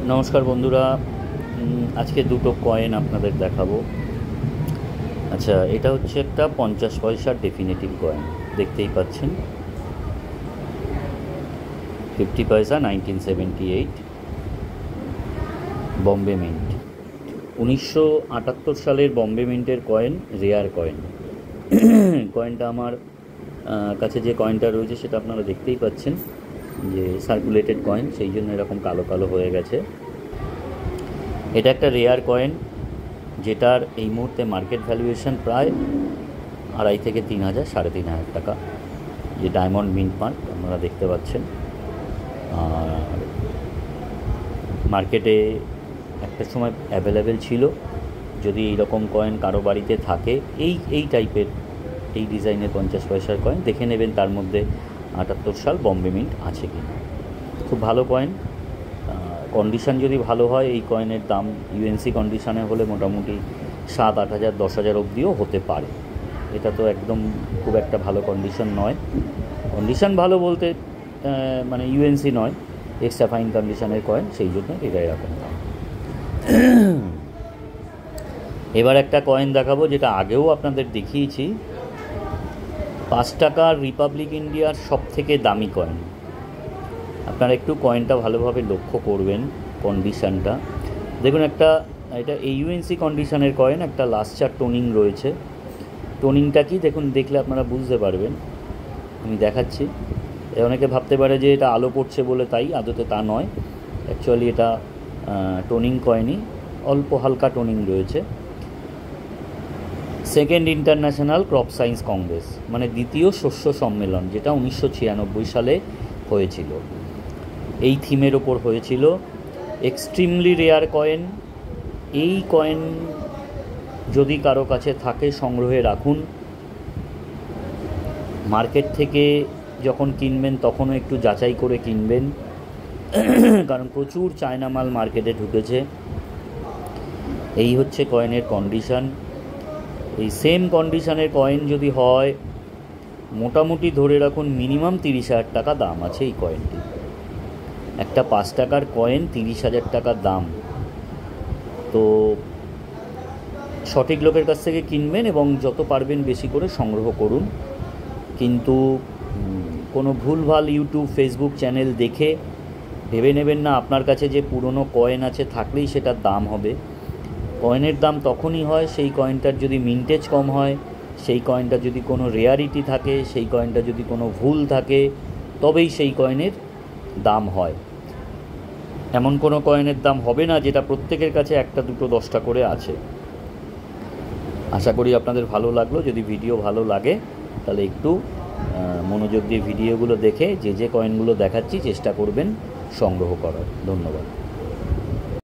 নমস্কার বন্ধুরা। আজকে দুটো কয়েন আপনাদের দেখাবো। আচ্ছা, এটা হচ্ছে একটা 50 পয়সার ডেফিনেটিভ কয়েন, দেখতেই পাচ্ছেন। 50 পয়সা 1978, বম্বে মিন্ট। 1978 সালের বম্বে মিন্টের কয়েন, রেয়ার কয়েন। কয়েনটা আমার কাছে যে কয়েনটা রয়েছে সেটা আপনারা দেখতেই পাচ্ছেন যে সার্কুলেটেড কয়েন, সেই জন্য এরকম কালো কালো হয়ে গেছে। এটা একটা রেয়ার কয়েন, যেটার এই মুহূর্তে মার্কেট ভ্যালুয়েশন প্রায় 2.5 থেকে 3,000, 3,500 টাকা, যে ডায়মন্ড মিন্ট মার্ক আপনারা দেখতে পাচ্ছেন। আর মার্কেটে একটা সময় অ্যাভেলেবেল ছিল। যদি এইরকম কয়েন কারো বাড়িতে থাকে, এই টাইপের, এই ডিজাইনের 50 পয়সার কয়েন, দেখে নেবেন তার মধ্যে 78 সাল বম্বে মিন্ট আছে কি না। খুব ভালো কয়েন। কন্ডিশান যদি ভালো হয়, এই কয়েনের দাম ইউএনসি কন্ডিশানে হলে মোটামুটি 7-8 হাজার, 10 হাজার অবধিও হতে পারে। এটা তো একদম খুব একটা ভালো কন্ডিশন নয়। কন্ডিশান ভালো বলতে মানে ইউএনসি নয়, এক্সট্রা ফাইন কন্ডিশনের কয়েন, সেই জন্য এটা এরকম দাম। এবার একটা কয়েন দেখাবো, যেটা আগেও আপনাদের দেখিয়েছি। 5 টাকার রিপাবলিক ইন্ডিয়ার সব থেকে দামি কয়েন। আপনারা একটু কয়েনটা ভালোভাবে লক্ষ্য করবেন, কন্ডিশানটা দেখুন। এটা ইউএনসি কন্ডিশনের কয়েন, একটা লাস্ট চার টোনিং রয়েছে। টোনিংটা কি দেখুন, দেখলে আপনারা বুঝতে পারবেন। আমি দেখাচ্ছি। অনেকে ভাবতে পারে যে এটা আলো পড়ছে বলে তাই, আদতে তা নয়। অ্যাকচুয়ালি এটা টোনিং কয়েনই, অল্প হালকা টোনিং রয়েছে। Second international crop science Congress, মানে দ্বিতীয় শস্য সম্মেলন, যেটা 1996 সালে হয়েছিল, এই থিমের ওপর হয়েছিল। Extremely rare coin. এই কয়েন যদি কারো কাছে থাকে, সংগ্রহে রাখুন। মার্কেট থেকে যখন কিনবেন তখনও একটু যাচাই করে কিনবেন, কারণ প্রচুর চায়না মাল মার্কেটে ঢুকেছে। এই হচ্ছে কয়েনের কন্ডিশান। এই সেম কন্ডিশানের কয়েন যদি হয়, মোটামুটি ধরে রাখুন মিনিমাম 30,000 টাকা দাম আছে এই কয়েনটি। একটা 5 টাকার কয়েন 30,000 টাকার দাম। তো সঠিক লোকের কাছ থেকে কিনবেন এবং যত পারবেন বেশি করে সংগ্রহ করুন। কিন্তু কোনো ভুলভাল ইউটিউব, ফেসবুক চ্যানেল দেখে ভেবে নেবেন না আপনার কাছে যে পুরনো কয়েন আছে থাকলেই সেটার দাম হবে। কয়েনের দাম তখনই হয় সেই কয়েনটার যদি মিন্টেজ কম হয়, সেই কয়েনটা যদি কোনো রেয়ারিটি থাকে, সেই কয়েনটা যদি কোনো ভুল থাকে, তবেই সেই কয়েনের দাম হয়। এমন কোনো কয়েনের দাম হবে না যেটা প্রত্যেকের কাছে 1, 2, 10টা করে আছে। আশা করি আপনাদের ভালো লাগলো। যদি ভিডিও ভালো লাগে তাহলে একটু মনোযোগ দিয়ে ভিডিওগুলো দেখে যে কয়েনগুলো দেখাচ্ছি চেষ্টা করবেন সংগ্রহ করার। ধন্যবাদ।